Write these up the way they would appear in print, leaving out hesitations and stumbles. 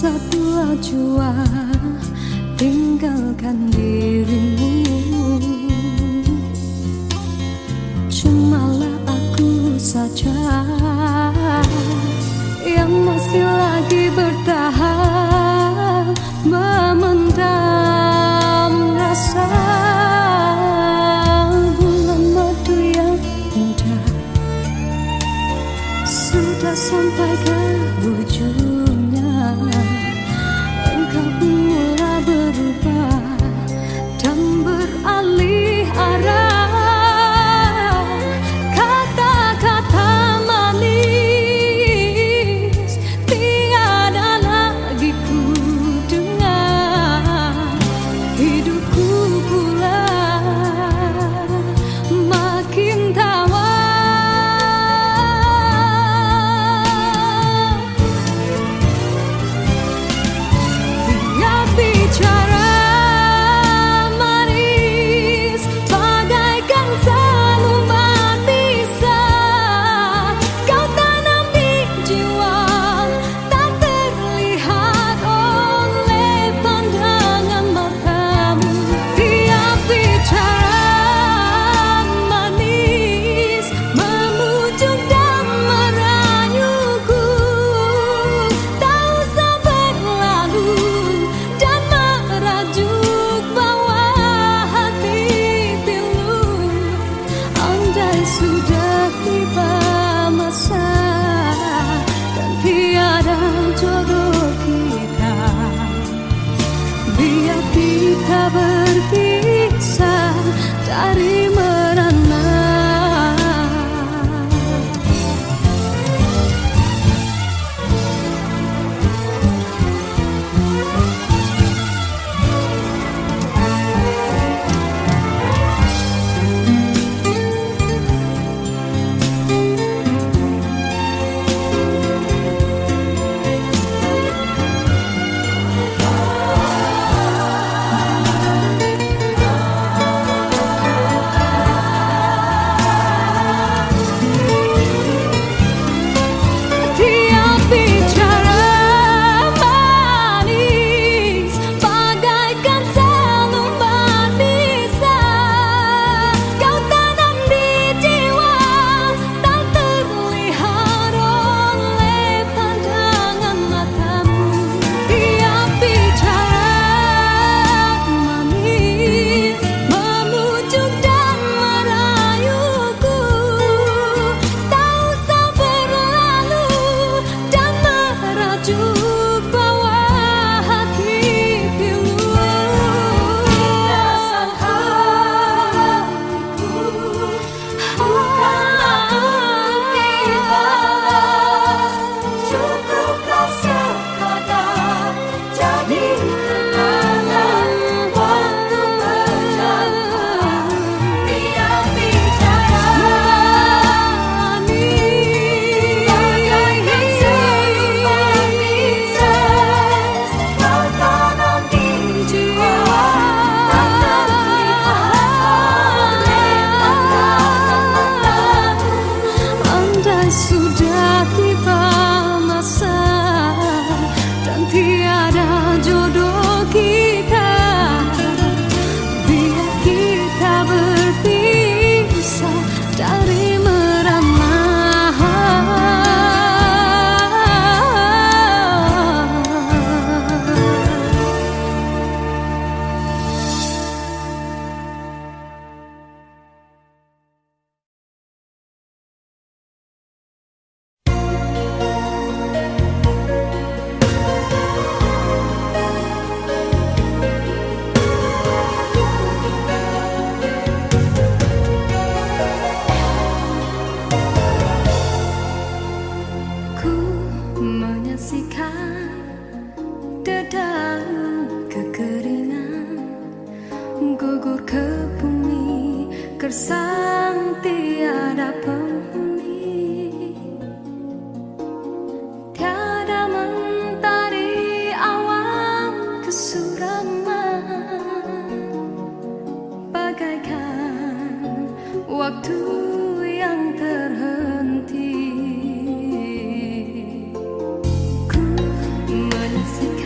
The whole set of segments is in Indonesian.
Satu jua tinggalkan dirimu, cumalah aku saja yang masih lagi bertahan memendam rasa. Bulan madu yang indah sudah sampai ke ujungnya, engkau pun mulai berubah dan beralih arah. Kata-kata manis tiada lagi ku dengar, hidupku pula makin tawar. Sudah tiba masa dan tiada jodoh kita, biar kita berpisah dari merana. Sudah tiba masa dan tiada jodoh kita, biar kita berpisah dari merana. Dedaun kekeringan gugur ke bumi, gersang tiada penghuni. Tiada mentari awan kesuraman, bagaikan waktu yang terhenti. Ku menyaksikan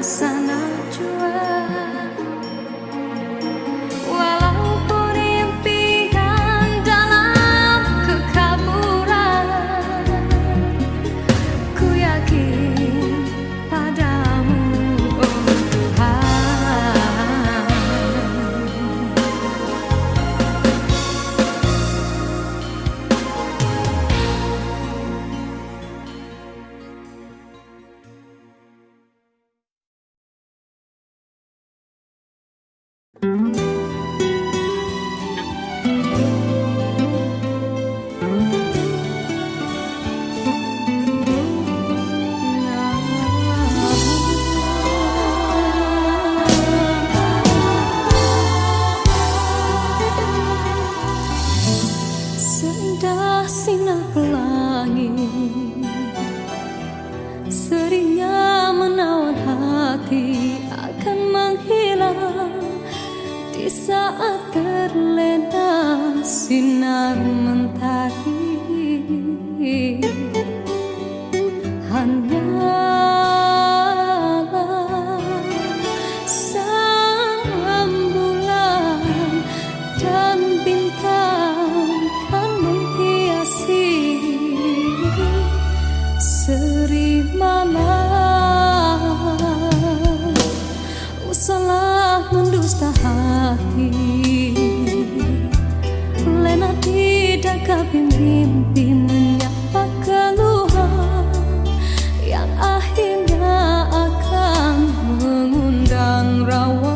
sana jua. Walaupun impian dalam kekaburan, ku yakin padamu, oh Tuhan. Seindah sinar pelangi, seringnya menawan hati akan menghilang di saat terlena sinar mentari. Hanyalah sang rembulan dan bintang kan menghiasi seri malam. Usahlah mendusta hati, lena tidak kabin mimpi menyapa keluhan yang akhirnya akan mengundang rawa.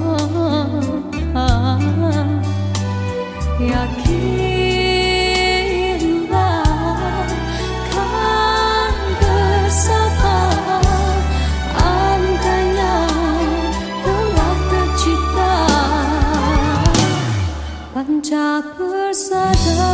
Yakinlah kan bersama, andainya telah tercipta panca persada.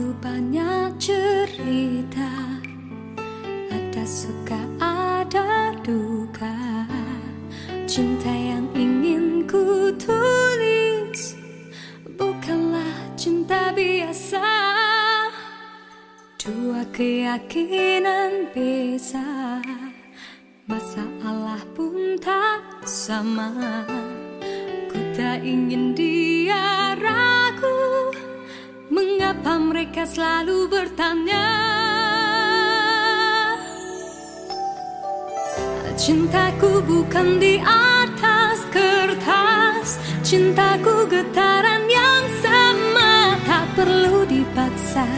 Begitu banyak cerita, ada suka ada duka. Cinta yang ingin ku tulis bukanlah cinta biasa. Dua keyakinan beza, masalah pun tak sama. Ku tak ingin dia ragu, mengapa mereka selalu bertanya. Cintaku bukan di atas kertas, cintaku getaran yang sama. Tak perlu dipaksa,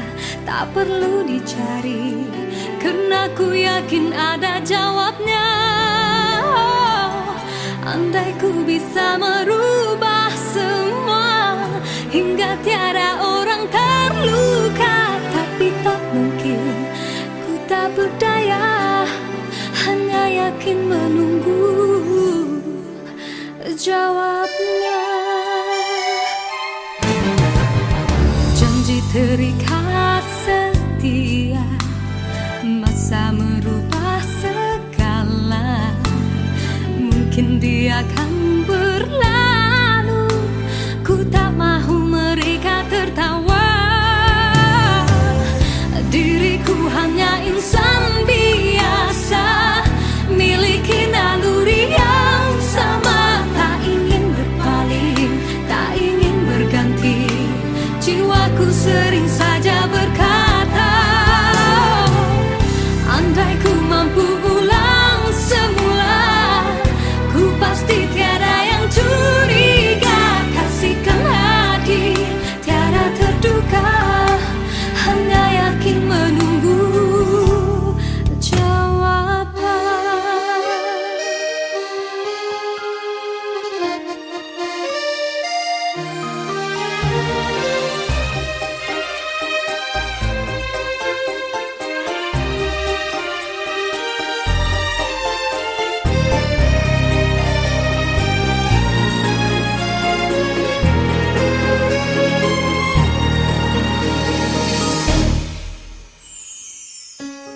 tak perlu dicari, karena ku yakin ada jawabnya. Oh, andai ku bisa merubah semua hingga tiada orang terluka, tapi tak mungkin, ku tak berdaya, hanya yakin menunggu jawabnya. Janji terikat setia, masa merubah segala. Mungkin dia akan berlalu, ku tak mahu mereka tertawa. Diriku hanya insan biasa, miliki naluri yang sama. Tak ingin berpaling, tak ingin berganti, jiwaku sering saja berkata, andai ku mampu ulang semula, ku pasti tiada yang curiga. Kasihkan hadir, tiada terduga, hanya yakin menunggu jawaban.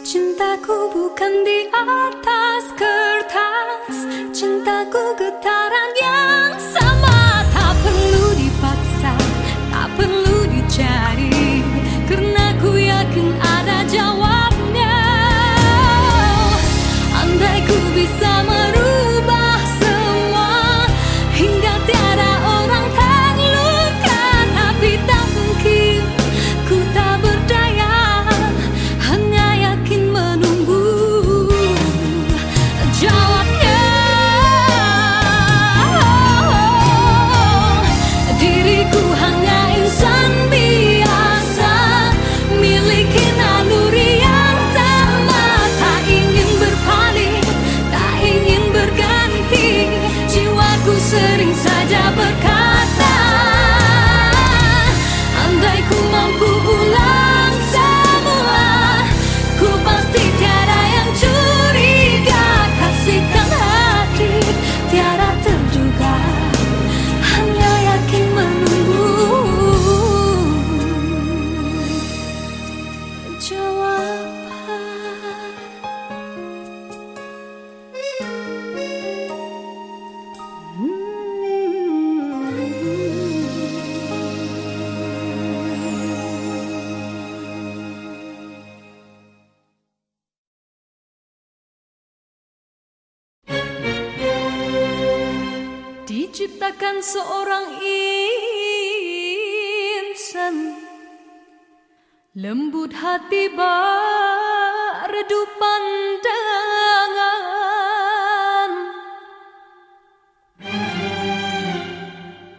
Cintaku bukan di atas kertas, cintaku getaran yang sama. Tak perlu dipaksa, tak perlu dicari, karena ku yakin ada jawabnya. Andai ku bisa merubah semua hingga tiada orang terluka, tapi tak mungkin, ku tak berdaya, hanya yakin menunggu jawabnya. Diriku hanya insan biasa, miliki naluri yang sama. Tak ingin berpaling, tak ingin berganti, jiwaku sering saja berkata, andai ku mampu ulang semua, ku pasti tiada yang curiga. Kasihkan hati, tiada terduga, hanya yakin menunggu jawaban. Diciptakan seorang insan, lembut hati berredu pandangan.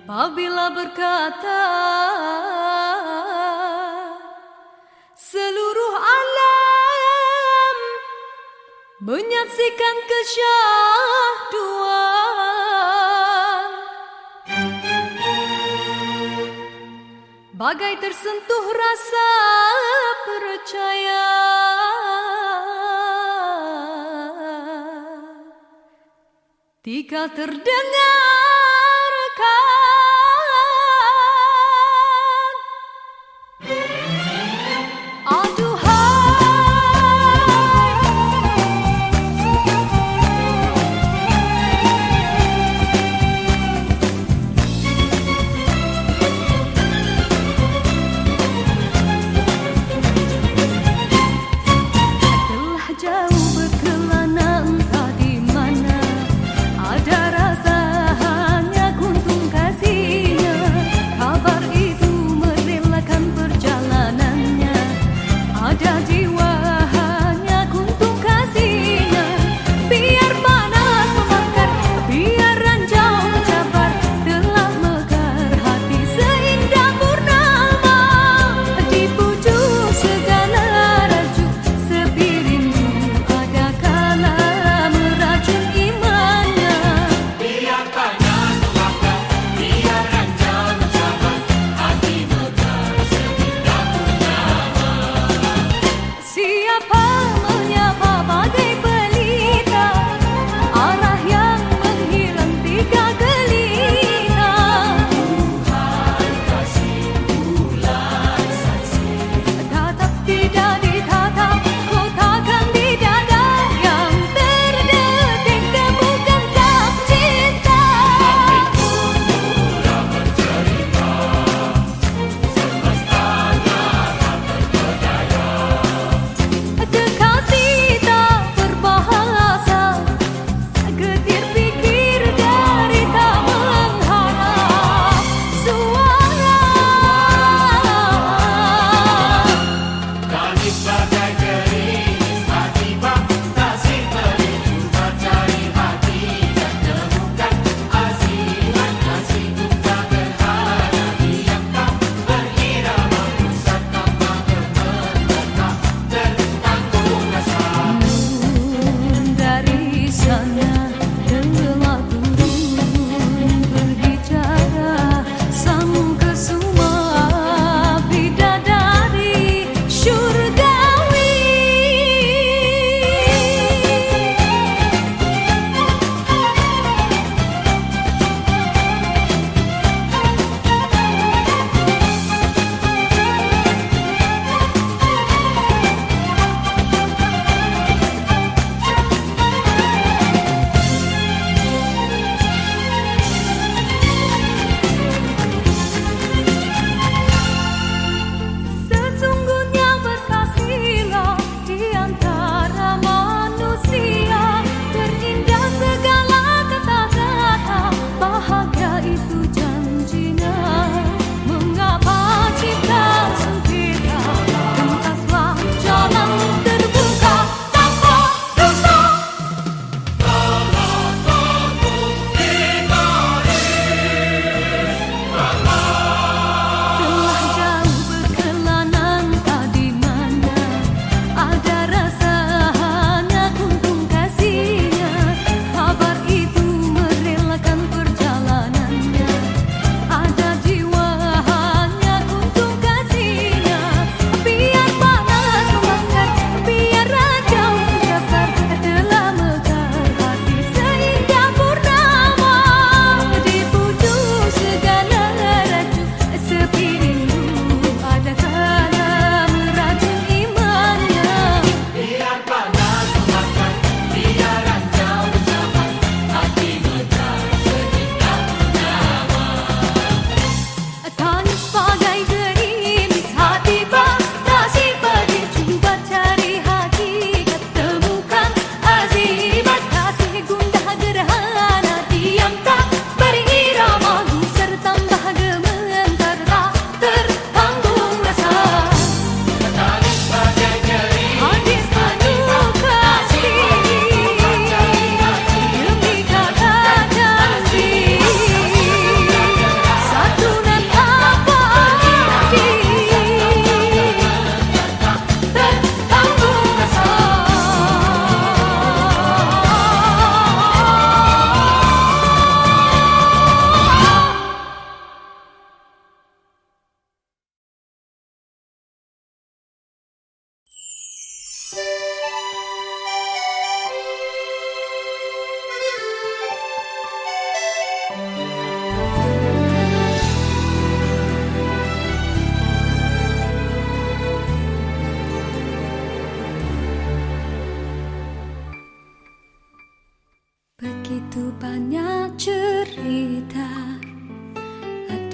Apabila berkata, seluruh alam menyaksikan kesyahduan, bagai tersentuh rasa percaya. Tika terdengarkan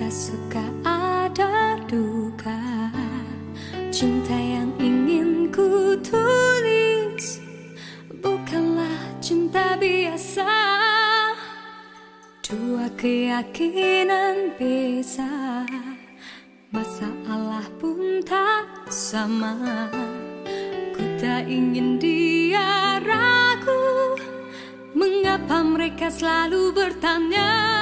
Ada suka, ada duka, cinta yang ingin ku tulis bukanlah cinta biasa. Dua keyakinan beza, masalah pun tak sama. Ku tak ingin dia ragu, mengapa mereka selalu bertanya.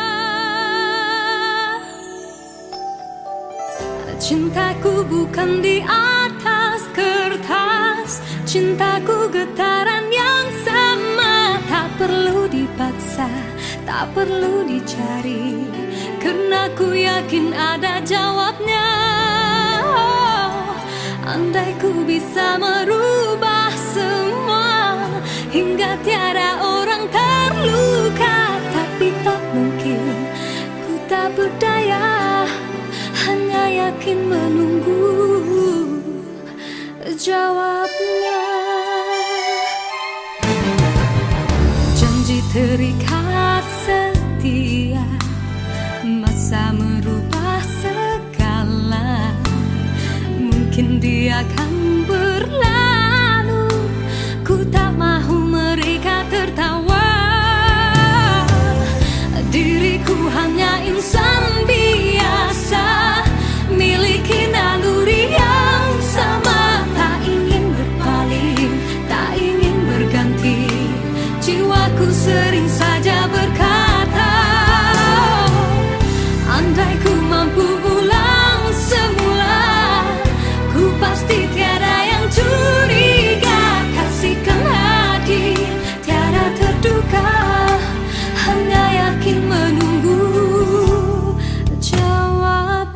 Cintaku bukan di atas kertas, cintaku getaran yang sama. Tak perlu dipaksa, tak perlu dicari, karena ku yakin ada jawabnya. Oh, andai ku bisa merubah semua hingga tiada orang terluka, tapi tak mungkin, ku tak berdaya, hanya yakin menunggu jawabnya. Janji terikat setia, masa merubah segala. Mungkin dia akan berlalu, ku tak mahu mereka tertawa. Diriku hanya insan biasa, miliki naluri yang sama. Tak ingin berpaling, tak ingin berganti, jiwaku sering saja berkata, andai ku mampu ulang semula, ku pasti tiada yang curiga. Kasihkan hadir, tiada terduga, hanya yakin menunggu jawaban.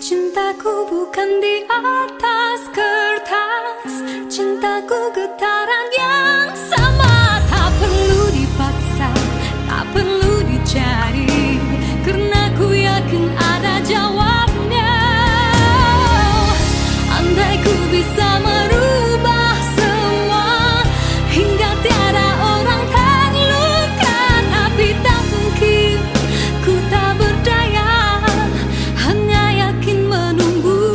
Cintaku bukan di atas kertas, cintaku getaran yang sama. Tak perlu dipaksa, tak perlu dicari, karena ku yakin ada jawabnya. Andai ku bisa merubah semua hingga tiada orang terluka, tapi tak mungkin, ku tak berdaya, hanya yakin menunggu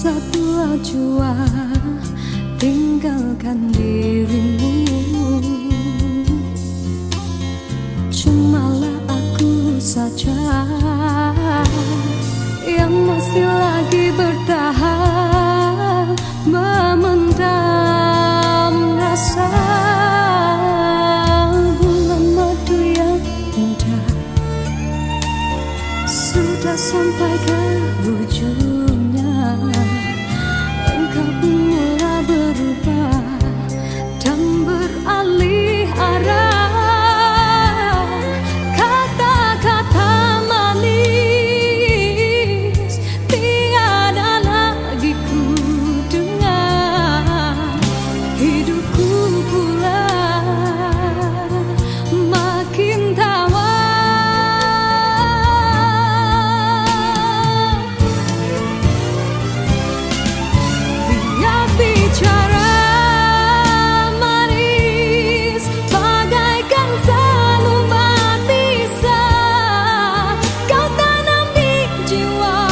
satu jua tinggalkan dirimu. Cumalah aku saja yang masih lagi bertahan memendam rasa. Bulan madu yang indah sudah sampai ke ujungnya. Engkau pun mulai berubah dan beralih arah. Kata-kata manis tiada lagi ku dengar. Hidupku pula makin tawar. Dia bicara manis bagaikan selembar pisah. Kau tanam di jiwa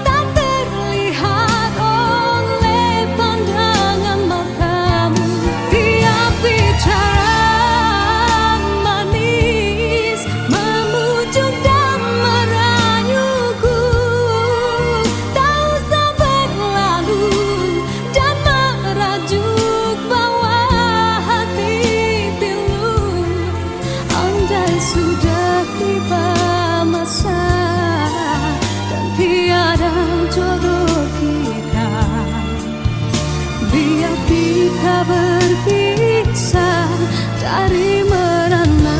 tak terlihat oleh pandangan matamu. Dia bicara manis memujuk dan merayuku. Tak usah berlalu dan merajuk bawah hati pilu. Andai sudah tiba masa dan tiada jodoh kita, biar kita berpisah dari merana.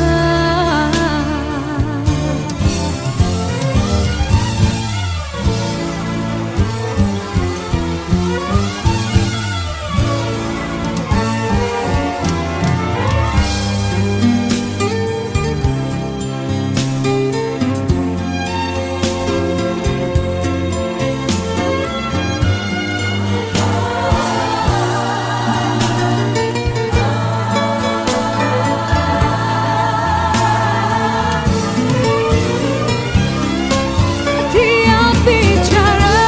Dia bicara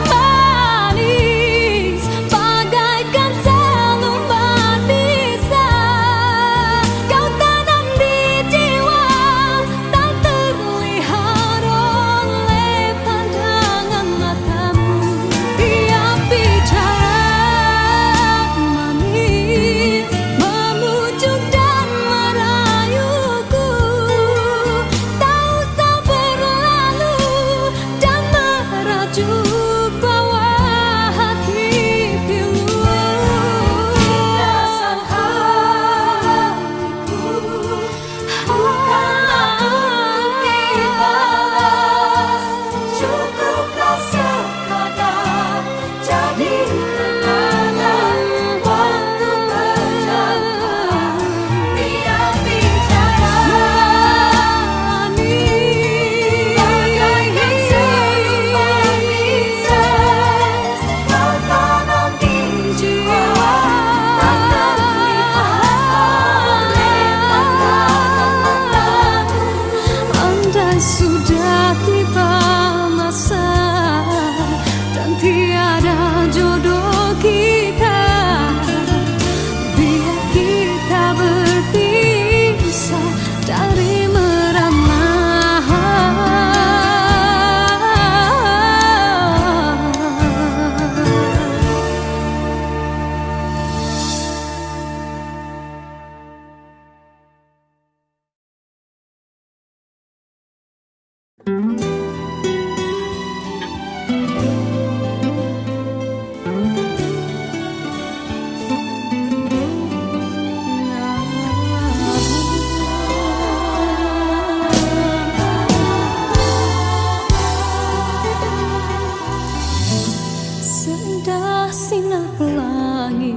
manis bagaikan selembar pisah. Kau tanam di jiwa tak terlihat oleh pandangan matamu. Dia bicara manis memujuk dan merayuku. Tak usah berlalu dan merajuk bawah hati pilu. Rasa hatiku bukanlah untuk dibalas. Cukuplah sekadar jadi kenangan waktu berjalan. Dia bicara manis bagaikan selembar pisah. Kau tanam di jiwa tak terlihat oleh pandangan matamu. Andai sudah tiba masa dan tiada jodoh kita, biar kita berpisah dari merana. Seindah sinar pelangi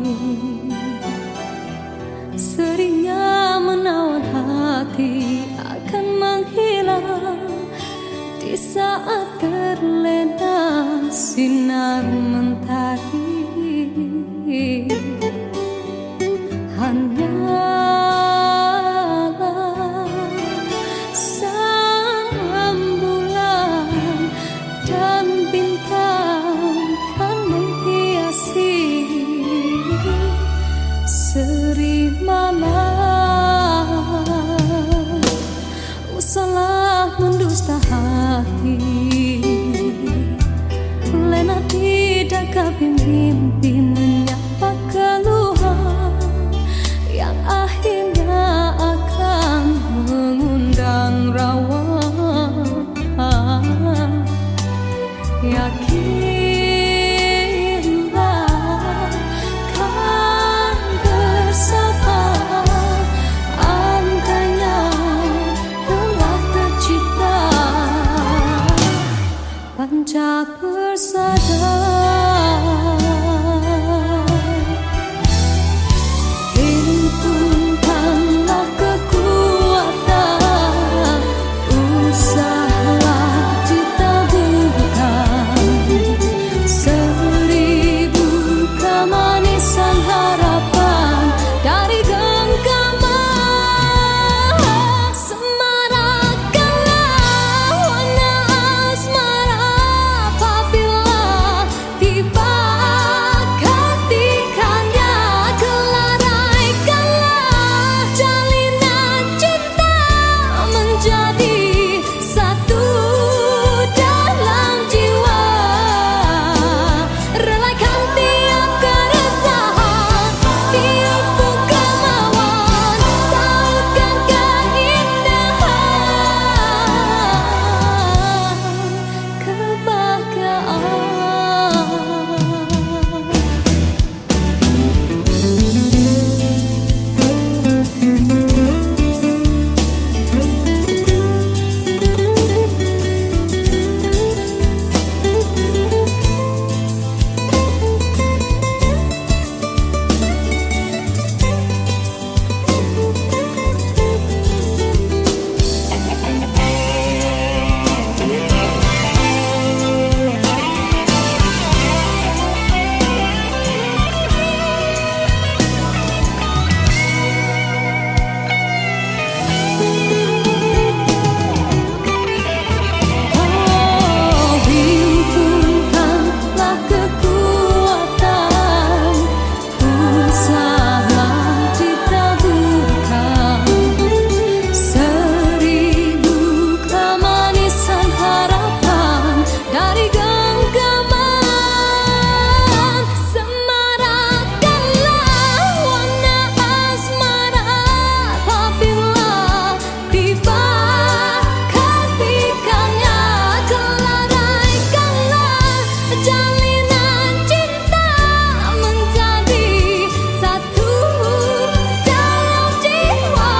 seringnya menawan hati akan menghilang di saat terlena sinar mentari. Hanyalah sang rembulan dan bintang Pernah tidakkah mimpi menyapa keluhan yang akhirnya akan mengundang rawa? Yakinlah kan bersama, andainya telah tercipta panca persada. Himpunkanlah kekuatan, usahalah ditaburkan seribu kemanisan harapan dari genggaman. Semarakkanlah warna asmara apabila tiba ketikanya. Kelaraikanlah jalinan cinta menjadi satu dalam jiwa. Relakan tiap keresahan di ufuk kemauan, tautkan keindahan himpunkanlah kekuatan, usahalah ditaburkan seribu kemanisan harapan dari genggaman. Semarakkanlah warna asmara apabila tiba ketikanya. Kelaraikanlah jalinan cinta menjadi satu dalam jiwa.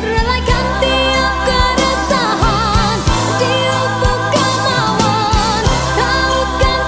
Relakan tiap keresahan di ufuk kemauan, tautkan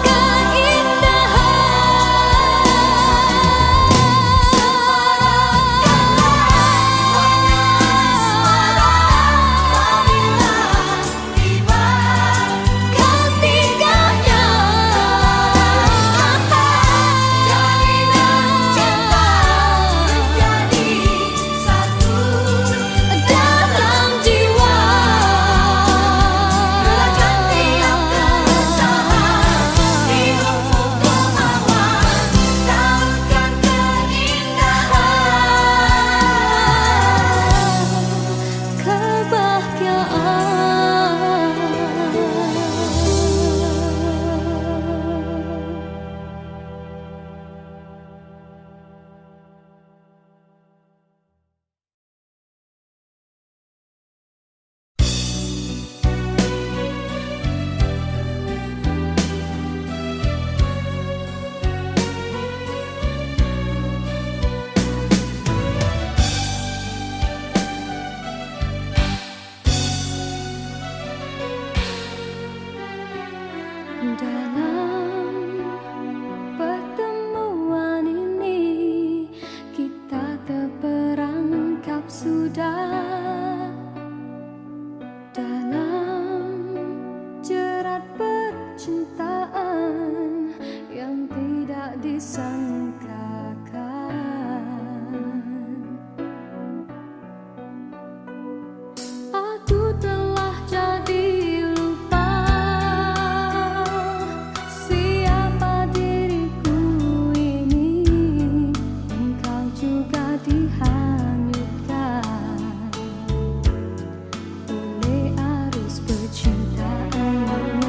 dalam pertemuan ini kita terperangkap sudah dalam jerat percintaan yang tidak disangkakan. Aku telah jadi lupa siapa diriku ini. Engkau juga dihanyutkan oleh arus percintaan.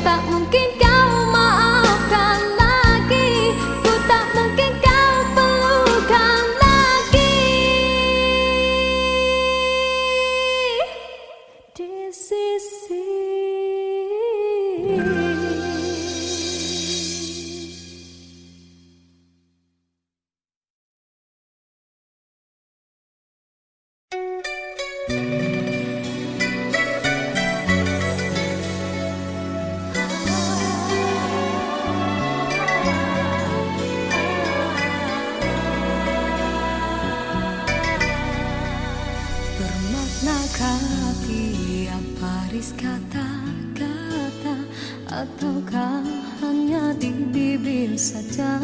tak mungkin kau maafkan lagi, ku tak mungkin kau pelukan lagi. Di sisi bermaknakah tiap baris kata-kata, ataukah hanya di bibir saja?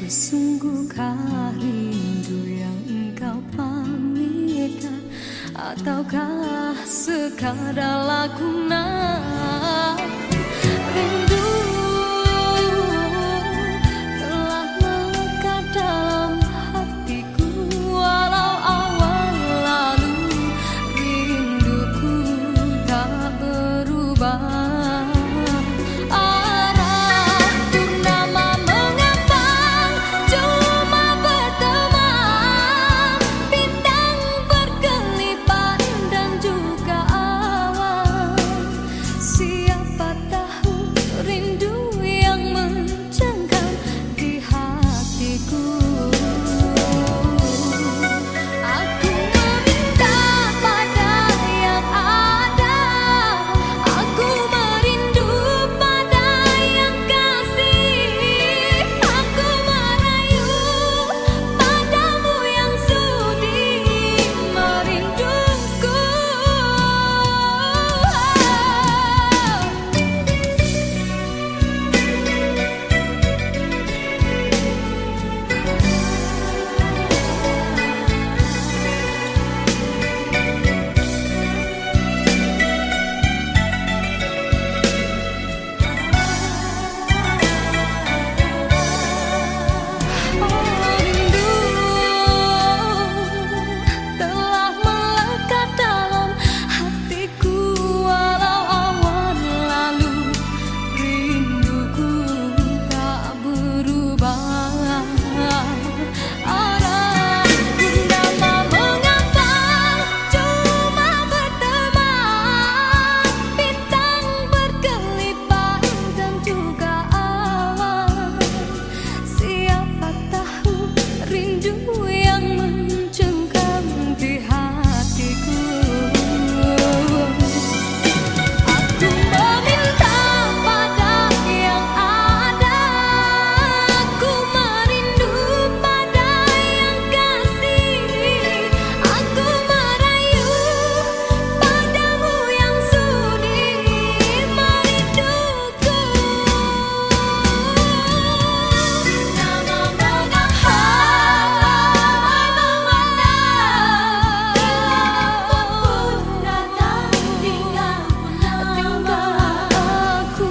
Bersungguhkah rindu yang engkau pamitkan, ataukah sekadar lakonan? Rindu telah melekat dalam hatiku, walau awal lalu rinduku tak berubah. Arah purnama mengambang, cuma berteman, bintang berkelipat dan juga awan. Siapa tahu rindu yang mencengkam di hatiku. Aku meminta pada yang ada, aku merindu pada yang kasih, aku merayu padamu yang sudi merinduku. Rindu telah melekat dalam hatiku, walau awan lalu rinduku tak berubah. Arah purnama mengambang, cuma berteman, bintang berkelipat dan juga awan. Siapa tahu rindu yang mencengkam di hatiku. Aku meminta pada yang ada, aku merindu pada yang kasih, aku merayu padamu yang sudi merinduku. Nama aku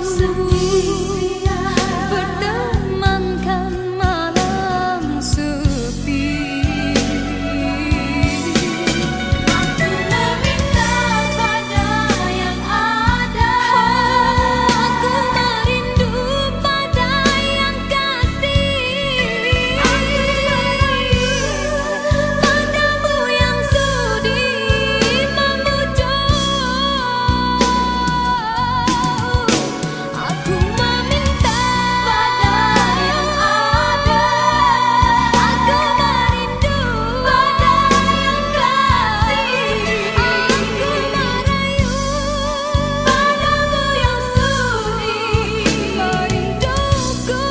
bertemankan malam sepi. Aku meminta pada yang ada, aku merindu pada yang kasih, aku merayu padamu yang sudi memujuk. Aku meminta pada yang ada, aku merindu pada yang kasih, aku merayu padamu yang sudi merinduku.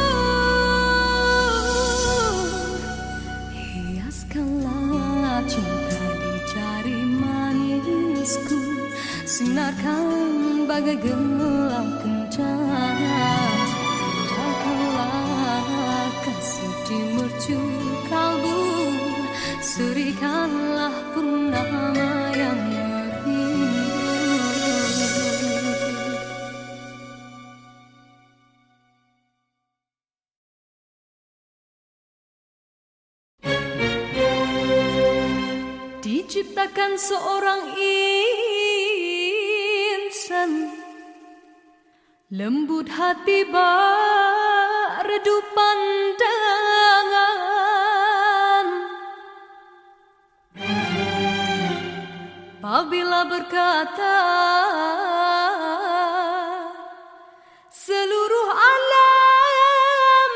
Hiaskanlah cinta di jari manisku, sinarkan bagai gelang kencana. Jagalah kasih di mercu kalbu, serikanlah purnama yang merindu. Diciptakan seorang insan Lembut hati berredup pandangan, apabila berkata seluruh alam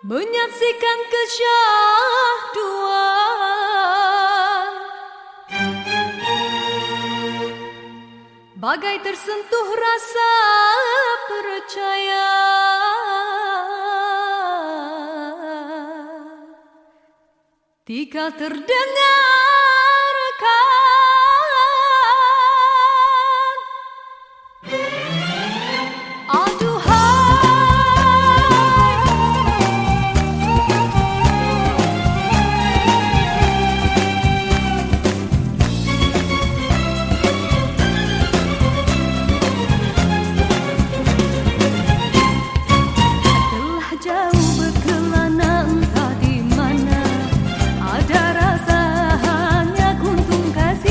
menyaksikan kesyahduan, bagai tersentuh rasa percaya. Tika terdengarkan, jauh berkelana entah di mana, ada rasa hanya kuntung kasih.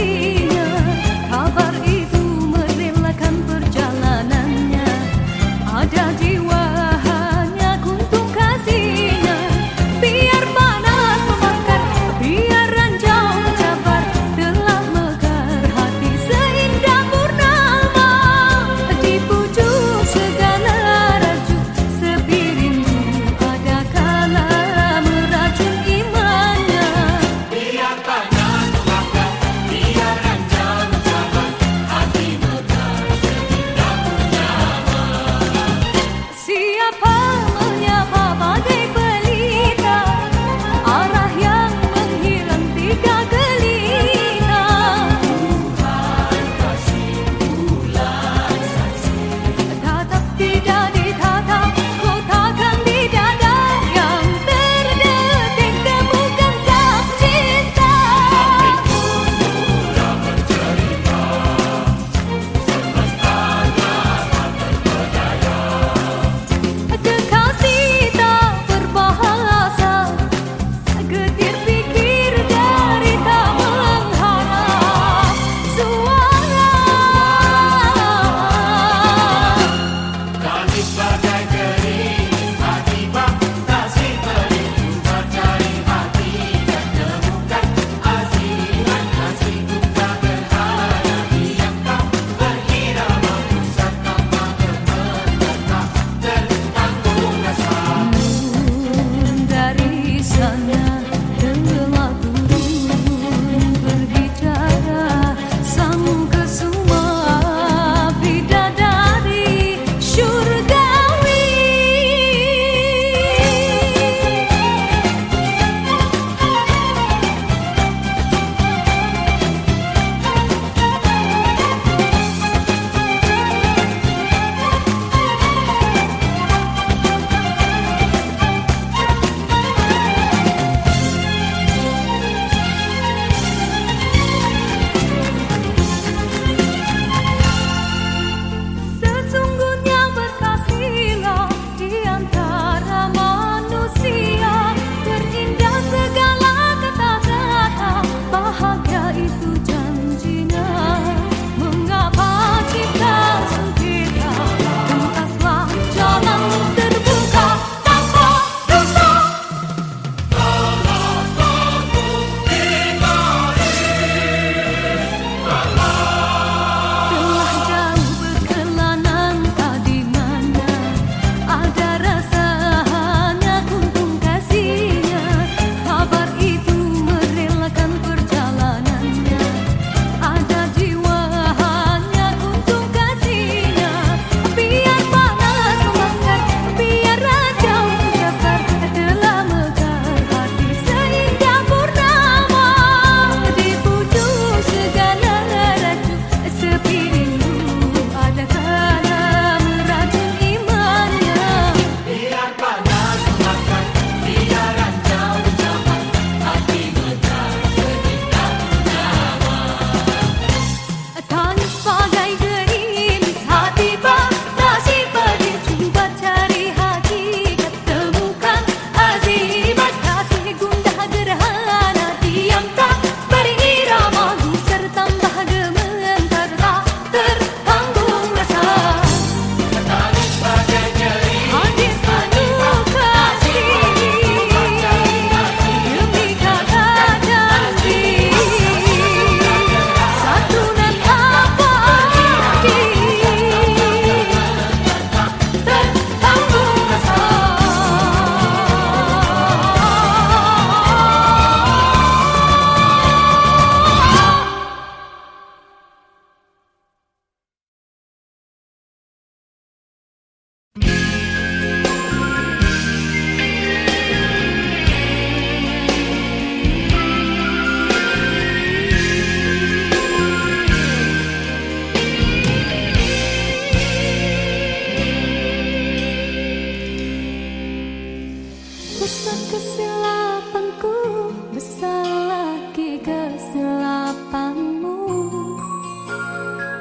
Besar kesilapanku, besar lagi kesilapanmu.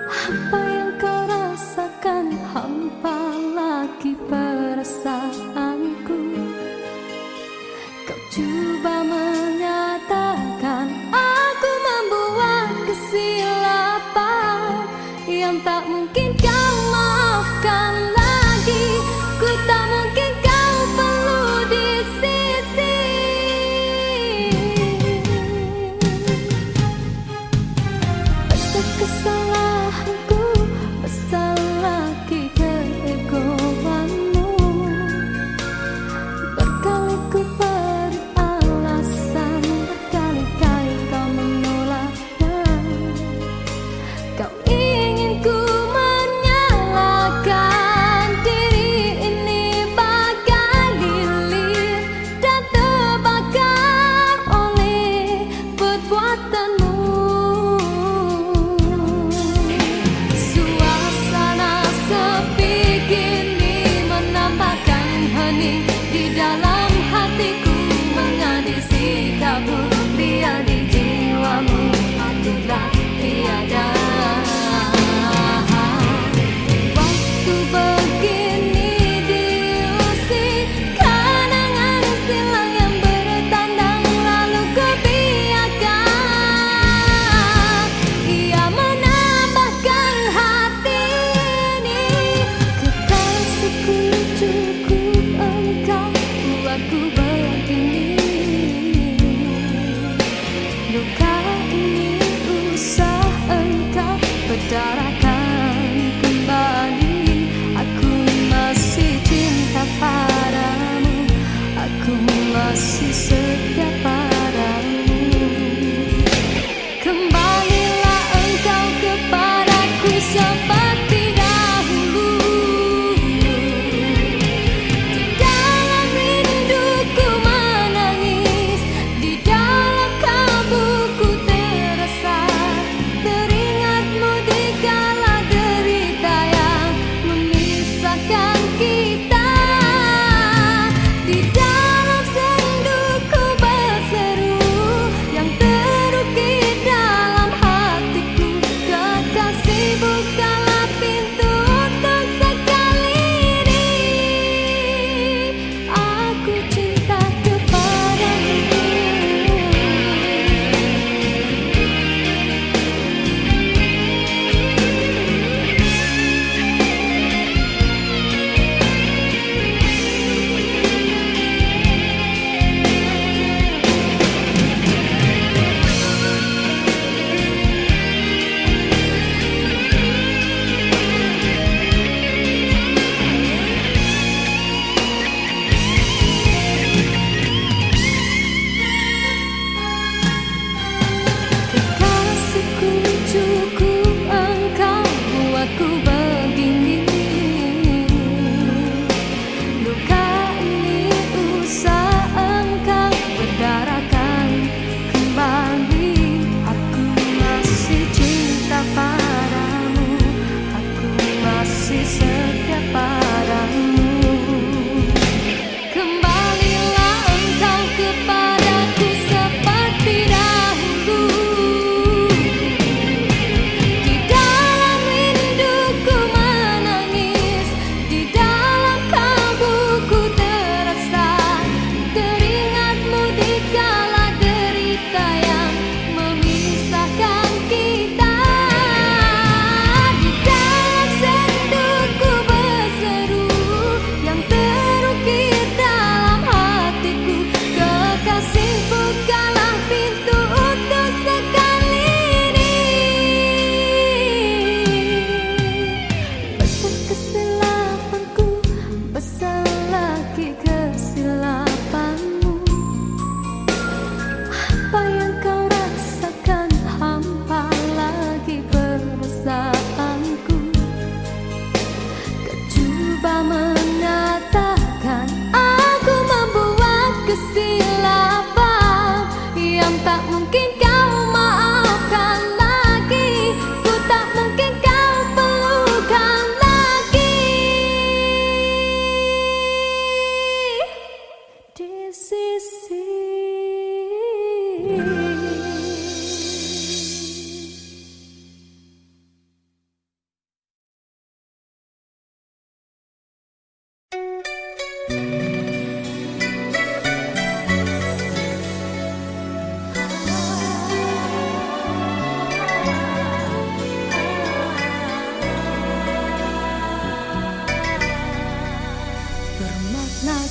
Apa yang kau rasakan, hampa lagi perasaanku. Kau coba menyatakan aku membuat kesilapan yang tak mungkin kau maafkan lagi. Ku tak mungkin kau perlu di sisi. Besar kesalahanku, besar lagi keegoanmu. Berkali ku beri alasan, berkali-kali kau menolaknya. Kau ingin ku menyalahkan diri ini bagai lilin dan terbakar oleh perbuatanmu. Suasana sepi kini menambahkan hening di dalam hatiku, mengadil sikapmu biar di jiwamu akulah tiada. Waktu begini diusik kenangan silam yang bertandang, lalu ku biarkan ia menambahkan hati ini. Kekasihku, cukup engkau buatku begini. Luka ini usah engkau berdarakan kembali. Aku masih cinta padamu, aku masih setia padamu. Kembalilah engkau kepadaku seperti dahulu. Di dalam rinduku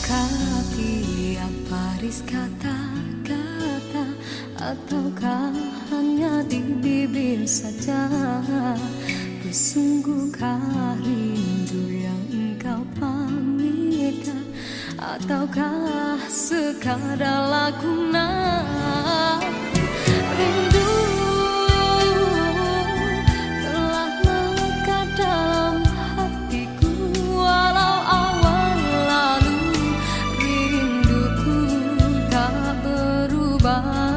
Apakah tiap baris kata-kata, ataukah hanya di bibir saja? Sungguhkah rindu yang engkau pamitkan, ataukah sekadar lakonan? Rindu telah melekat dalam hatiku, walau awal lalu rinduku tak berubah.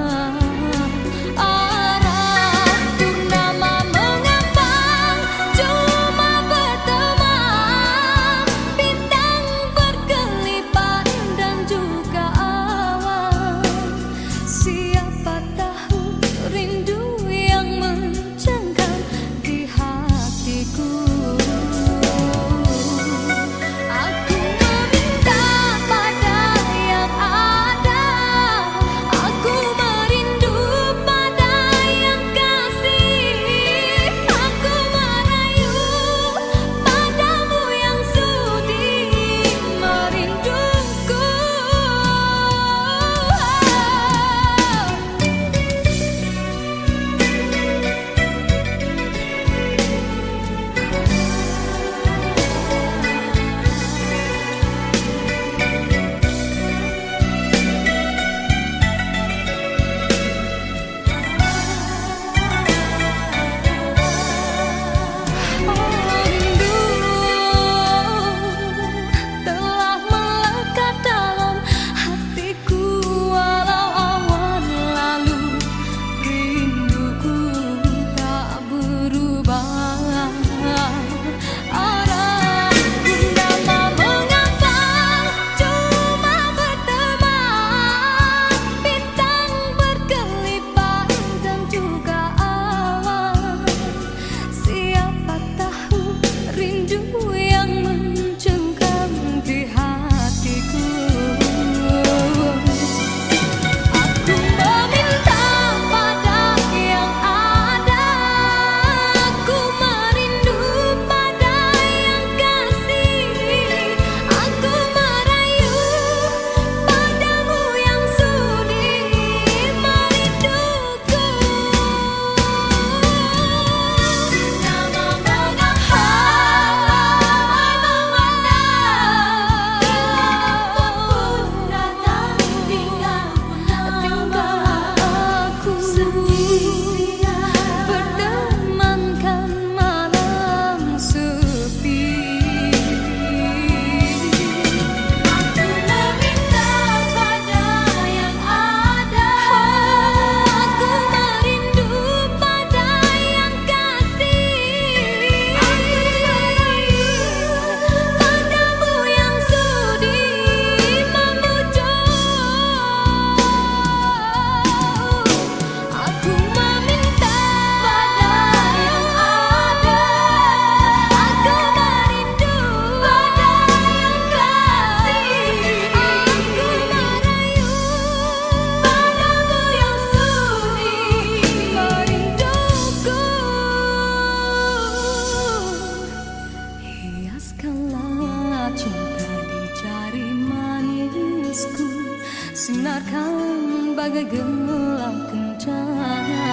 Sinarkan bagai gelang kencana,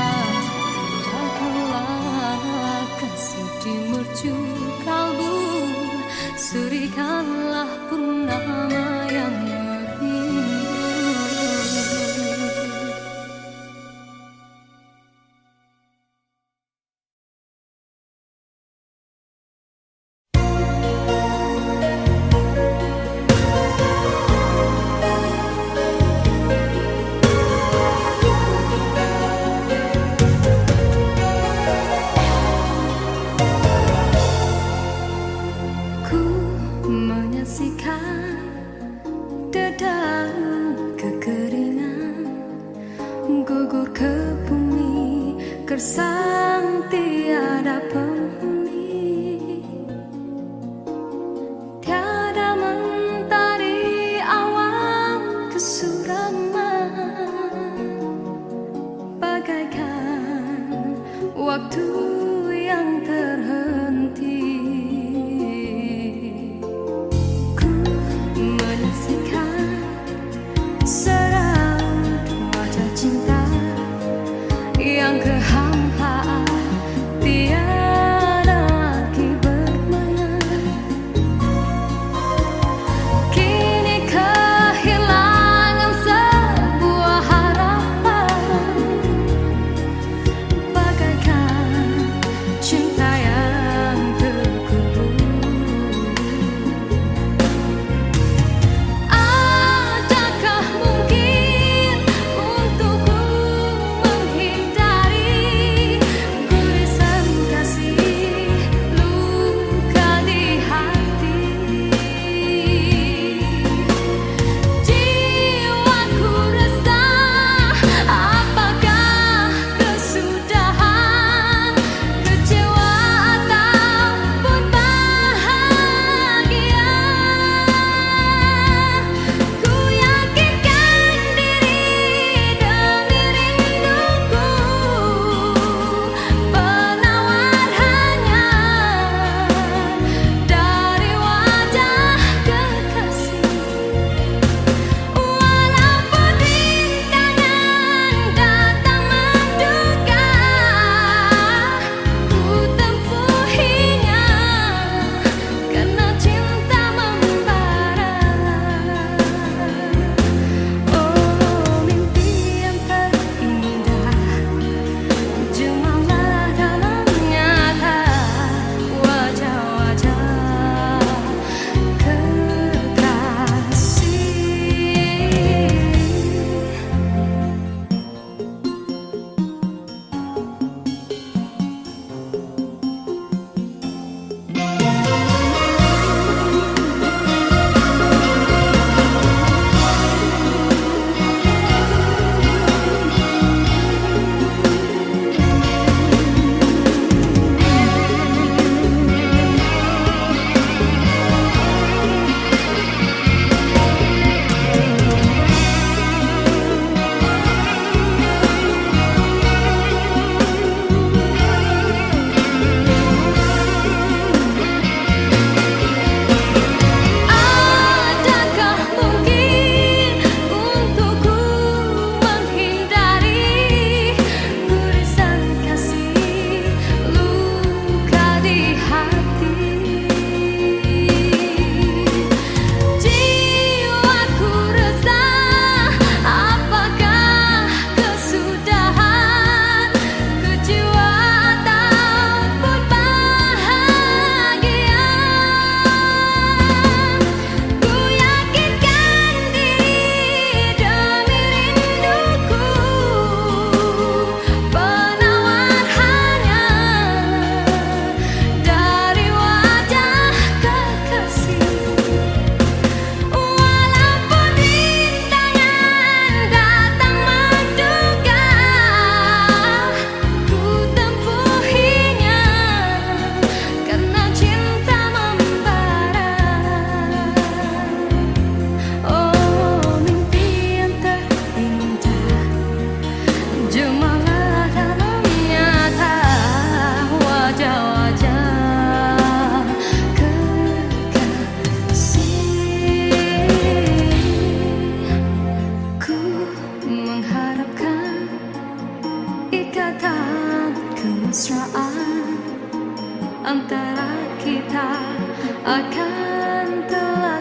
indahkanlah kasih di mercu kalbu, serikanlah purnama yang merindu. Gugur ke bumi, gersang tiada penghuni, tiada mentari awan kesuraman, bagaikan waktu yang terhenti. Ku menyaksikan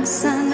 alasan